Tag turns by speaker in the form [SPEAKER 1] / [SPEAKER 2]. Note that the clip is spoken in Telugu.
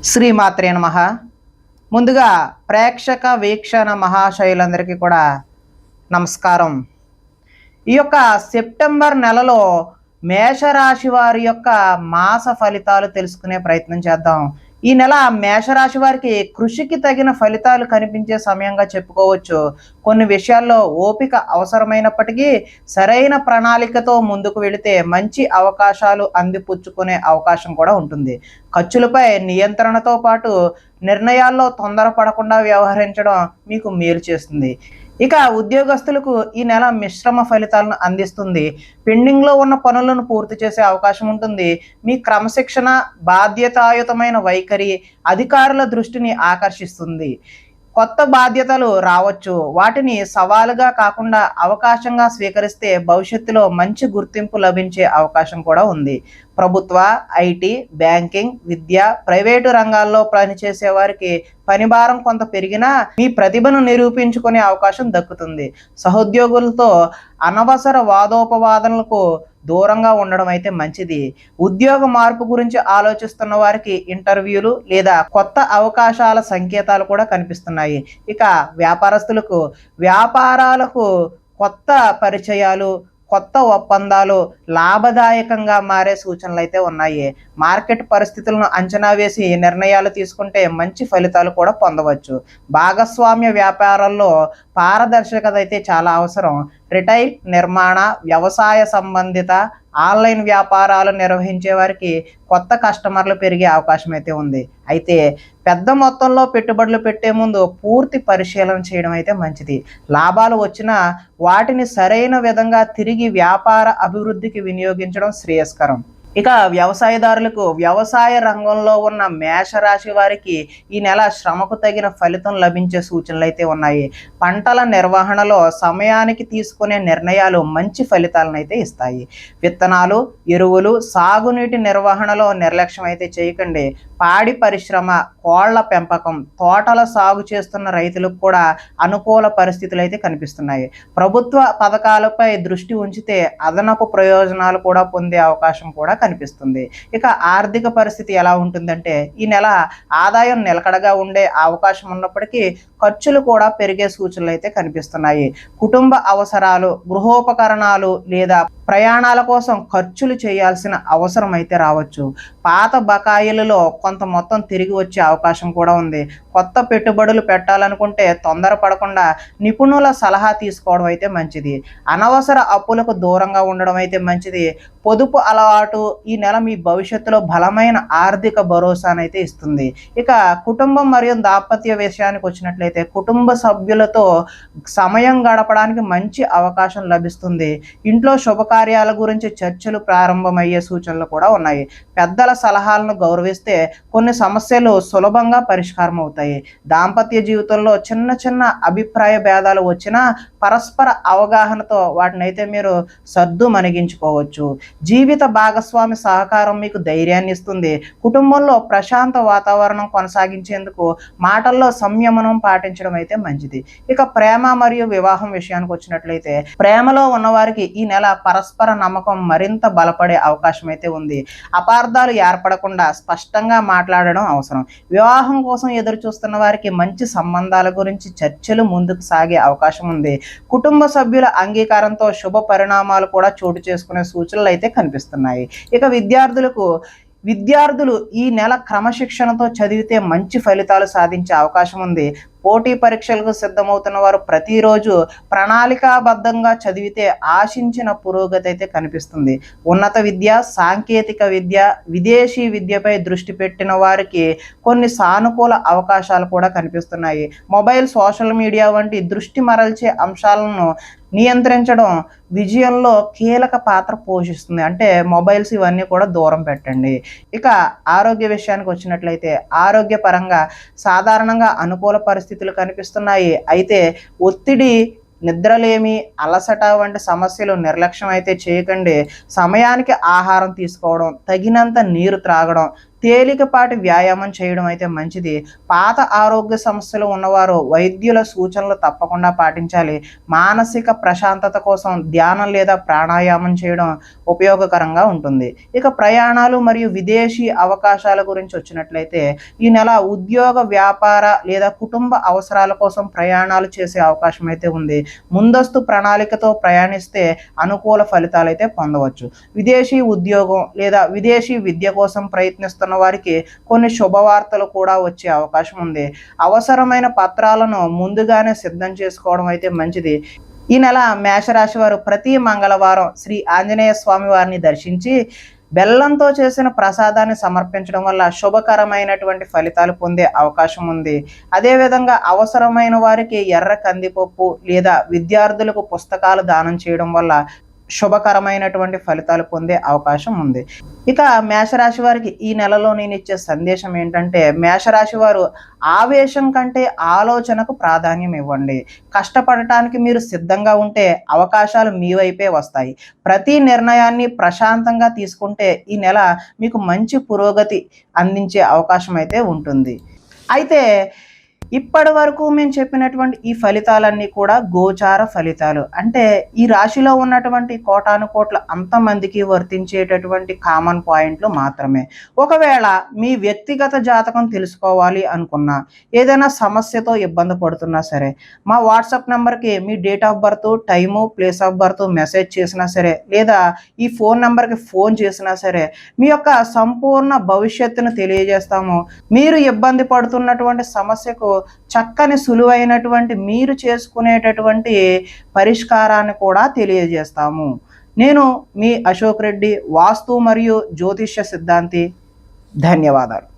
[SPEAKER 1] శ్రీమాత్రే నమః. ముందుగా ప్రేక్షక వీక్షణ మహాశయులందరికీ కూడా నమస్కారం. ఈ యొక్క సెప్టెంబర్ నెలలో మేషరాశి వారి యొక్క మాస ఫలితాలు తెలుసుకునే ప్రయత్నం చేద్దాం. ఈ నెల మేషరాశి వారికి కృషికి తగిన ఫలితాలు కనిపించే సమయంగా చెప్పుకోవచ్చు. కొన్ని విషయాల్లో ఓపిక అవసరమైనప్పటికీ సరైన ప్రణాళికతో ముందుకు వెళితే మంచి అవకాశాలు అందిపుచ్చుకునే అవకాశం కూడా ఉంటుంది. ఖర్చులపై నియంత్రణతో పాటు నిర్ణయాల్లో తొందరపడకుండా వ్యవహరించడం మీకు మేలు చేస్తుంది. ఇక ఉద్యోగస్తులకు ఈ నెల మిశ్రమ ఫలితాలను అందిస్తుంది. పెండింగ్లో ఉన్న పనులను పూర్తి చేసే అవకాశం ఉంటుంది. మీ క్రమశిక్షణ, బాధ్యతాయుతమైన వైఖరి అధికారుల దృష్టిని ఆకర్షిస్తుంది. కొత్త బాధ్యతలు రావచ్చు. వాటిని సవాలుగా కాకుండా అవకాశంగా స్వీకరిస్తే భవిష్యత్తులో మంచి గుర్తింపు లభించే అవకాశం కూడా ఉంది. ప్రభుత్వ, ఐటీ, బ్యాంకింగ్, విద్య, ప్రైవేటు రంగాల్లో పనిచేసే వారికి పనిభారం కొంత పెరిగినా మీ ప్రతిభను నిరూపించుకునే అవకాశం దక్కుతుంది. సహోద్యోగులతో అనవసర వాదోపవాదనలకు దూరంగా ఉండడం అయితే మంచిది. ఉద్యోగ మార్పు గురించి ఆలోచిస్తున్న వారికి ఇంటర్వ్యూలు లేదా కొత్త అవకాశాల సంకేతాలు కూడా కనిపిస్తున్నాయి. ఇక వ్యాపారాలకు కొత్త పరిచయాలు, కొత్త ఒప్పందాలు లాభదాయకంగా మారే సూచనలు అయితే ఉన్నాయి. మార్కెట్ పరిస్థితులను అంచనా వేసి నిర్ణయాలు తీసుకుంటే మంచి ఫలితాలు కూడా పొందవచ్చు. భాగస్వామ్య వ్యాపారాల్లో పారదర్శకత అయితే చాలా అవసరం. రిటైల్, నిర్మాణ, వ్యవసాయ సంబంధిత ఆన్లైన్ వ్యాపారాలు నిర్వహించే వారికి కొత్త కస్టమర్లు పెరిగే అవకాశం అయితే ఉంది. అయితే పెద్ద మొత్తంలో పెట్టుబడులు పెట్టే ముందు పూర్తి పరిశీలన చేయడం అయితే మంచిది. లాభాలు వచ్చినా వాటిని సరైన విధంగా తిరిగి వ్యాపార అభివృద్ధికి వినియోగించడం శ్రేయస్కరం. ఇక వ్యవసాయదారులకు, వ్యవసాయ రంగంలో ఉన్న మేషరాశి వారికి ఈ నెల శ్రమకు తగిన ఫలితం లభించే సూచనలు అయితే ఉన్నాయి. పంటల నిర్వహణలో సమయానికి తీసుకునే నిర్ణయాలు మంచి ఫలితాలను అయితే ఇస్తాయి. విత్తనాలు, ఎరువులు, సాగునీటి నిర్వహణలో నిర్లక్ష్యం అయితే చేయకండి. పాడి పరిశ్రమ, కోళ్ల పెంపకం, తోటల సాగు చేస్తున్న రైతులకు కూడా అనుకూల పరిస్థితులు అయితే కనిపిస్తున్నాయి. ప్రభుత్వ పథకాలపై దృష్టి ఉంచితే అదనపు ప్రయోజనాలు కూడా పొందే అవకాశం కూడా కనిపిస్తుంది. ఇక ఆర్థిక పరిస్థితి ఎలా ఉంటుందంటే ఈ నెల ఆదాయం నిలకడగా ఉండే అవకాశం ఉన్నప్పటికీ ఖర్చులు కూడా పెరిగే సూచనలు అయితే కనిపిస్తున్నాయి. కుటుంబ అవసరాలు, గృహోపకరణాలు లేదా ప్రయాణాల కోసం ఖర్చులు చేయాల్సిన అవసరం అయితే రావచ్చు. పాత బకాయిలలో కొంత మొత్తం తిరిగి వచ్చే అవకాశం కూడా ఉంది. కొత్త పెట్టుబడులు పెట్టాలనుకుంటే తొందరపడకుండా నిపుణుల సలహా తీసుకోవడం అయితే మంచిది. అనవసర అప్పులకు దూరంగా ఉండడం అయితే మంచిది. పొదుపు అలవాటు ఈ నెల మీ భవిష్యత్తులో బలమైన ఆర్థిక భరోసానైతే ఇస్తుంది. ఇక కుటుంబం మరియు దాంపత్య విషయానికి వచ్చినట్లయితే కుటుంబ సభ్యులతో సమయం గడపడానికి మంచి అవకాశం లభిస్తుంది. ఇంట్లో శుభకార్యాల గురించి చర్చలు ప్రారంభమయ్యే సూచనలు కూడా ఉన్నాయి. పెద్దల సలహాలను గౌరవిస్తే కొన్ని సమస్యలు సులభంగా పరిష్కారం అవుతాయి. దాంపత్య జీవితంలో చిన్న చిన్న అభిప్రాయ భేదాలు వచ్చినా పరస్పర అవగాహనతో వాటినైతే మీరు సర్దు మణిగించుకోవచ్చు. జీవిత భాగస్వామి సహకారం మీకు ధైర్యాన్ని ఇస్తుంది. కుటుంబంలో ప్రశాంత వాతావరణం కొనసాగించేందుకు మాటల్లో సంయమనం పాటించడం అయితే మంచిది. ఇక ప్రేమ మరియు వివాహం విషయానికి వచ్చినట్లయితే ప్రేమలో ఉన్నవారికి ఈ నెల పరస్పర నమ్మకం మరింత బలపడే అవకాశం అయితే ఉంది. అపార్థాలు ఏర్పడకుండా స్పష్టంగా మాట్లాడడం అవసరం. వివాహం కోసం ఎదురు చూస్తున్న వారికి మంచి సంబంధాల గురించి చర్చలు ముందుకు సాగే అవకాశం ఉంది. కుటుంబ సభ్యుల అంగీకారంతో శుభ పరిణామాలు కూడా చోటు చేసుకునే సూచనలు అయితే కనిపిస్తున్నాయి. ఇక విద్యార్థులు ఈ నెల క్రమశిక్షణతో చదివితే మంచి ఫలితాలు సాధించే అవకాశం ఉంది. పోటీ పరీక్షలకు సిద్ధమవుతున్న వారు ప్రతిరోజు ప్రణాళికాబద్ధంగా చదివితే ఆశించిన పురోగతి అయితే కనిపిస్తుంది. ఉన్నత విద్య, సాంకేతిక విద్య, విదేశీ విద్యపై దృష్టి పెట్టిన వారికి కొన్ని సానుకూల అవకాశాలు కూడా కనిపిస్తున్నాయి. మొబైల్, సోషల్ మీడియా వంటి దృష్టి మరల్చే అంశాలను నియంత్రించడం విజయంలో కీలక పాత్ర పోషిస్తుంది. అంటే మొబైల్స్ ఇవన్నీ కూడా దూరం పెట్టండి. ఇక ఆరోగ్య విషయానికి వచ్చినట్లయితే ఆరోగ్యపరంగా సాధారణంగా అనుకూల పరిస్థితులు కనిపిస్తున్నాయి. అయితే ఒత్తిడి, నిద్రలేమి, అలసట వంటి సమస్యలు నిర్లక్ష్యం అయితే చేయకండి. సమయానికి ఆహారం తీసుకోవడం, తగినంత నీరు త్రాగడం, తేలికపాటి వ్యాయామం చేయడం అయితే మంచిది. పాత ఆరోగ్య సమస్యలు ఉన్నవారు వైద్యుల సూచనలు తప్పకుండా పాటించాలి. మానసిక ప్రశాంతత కోసం ధ్యానం లేదా ప్రాణాయామం చేయడం ఉపయోగకరంగా ఉంటుంది. ఇక ప్రయాణాలు మరియు విదేశీ అవకాశాల గురించి వచ్చినట్లయితే ఈ నెల ఉద్యోగ, వ్యాపార లేదా కుటుంబ అవసరాల కోసం ప్రయాణాలు చేసే అవకాశం అయితే ఉంది. ముందస్తు ప్రణాళికతో ప్రయాణిస్తే అనుకూల ఫలితాలు అయితే పొందవచ్చు. విదేశీ ఉద్యోగం లేదా విదేశీ విద్య కోసం ప్రయత్నిస్తున్న వారికి కొన్ని శుభవార్తలు కూడా వచ్చే అవకాశం ఉంది. అవసరమైన పత్రాలను ముందుగానే సిద్ధం చేసుకోవడం అయితే మంచిది. ఈ నెల మేషరాశి వారు ప్రతి మంగళవారం శ్రీ ఆంజనేయ స్వామి వారిని దర్శించి బెల్లంతో చేసిన ప్రసాదాన్ని సమర్పించడం వల్ల శుభకరమైనటువంటి ఫలితాలు పొందే అవకాశం ఉంది. అదేవిధంగా అవసరమైన వారికి ఎర్ర కందిపప్పు లేదా విద్యార్థులకు పుస్తకాలు దానం చేయడం వల్ల శుభకరమైనటువంటి ఫలితాలు పొందే అవకాశం ఉంది. ఇక మేషరాశి వారికి ఈ నెలలో నేను ఇచ్చే సందేశం ఏంటంటే, మేషరాశి వారు ఆవేశం కంటే ఆలోచనకు ప్రాధాన్యం ఇవ్వండి. కష్టపడటానికి మీరు సిద్ధంగా ఉంటే అవకాశాలు మీ వైపే వస్తాయి. ప్రతి నిర్ణయాన్ని ప్రశాంతంగా తీసుకుంటే ఈ నెల మీకు మంచి పురోగతి అందించే అవకాశం అయితే ఉంటుంది. అయితే ఇప్పటి వరకు మేము చెప్పినటువంటి ఈ ఫలితాలన్నీ కూడా గోచార ఫలితాలు. అంటే ఈ రాశిలో ఉన్నటువంటి కోటాను కోట్ల అంతమందికి వర్తించేటటువంటి కామన్ పాయింట్లు మాత్రమే. ఒకవేళ మీ వ్యక్తిగత జాతకం తెలుసుకోవాలి అనుకున్నా, ఏదైనా సమస్యతో ఇబ్బంది పడుతున్నా సరే, మా వాట్సాప్ నెంబర్కి మీ date of birth, time, place of birth message చేసినా సరే, లేదా ఈ ఫోన్ నెంబర్కి ఫోన్ చేసినా సరే మీ యొక్క సంపూర్ణ భవిష్యత్తును తెలియజేస్తాము. మీరు ఇబ్బంది పడుతున్నటువంటి సమస్యకు చక్కని సులువైనటువంటి మీరు చేసుకునేటటువంటి పరిష్కారాన్ని కూడా తెలియజేస్తాము. నేను మీ అశోక్ రెడ్డి, వాస్తు మరియు జ్యోతిష్య సిద్ధాంతి. ధన్యవాదాలు.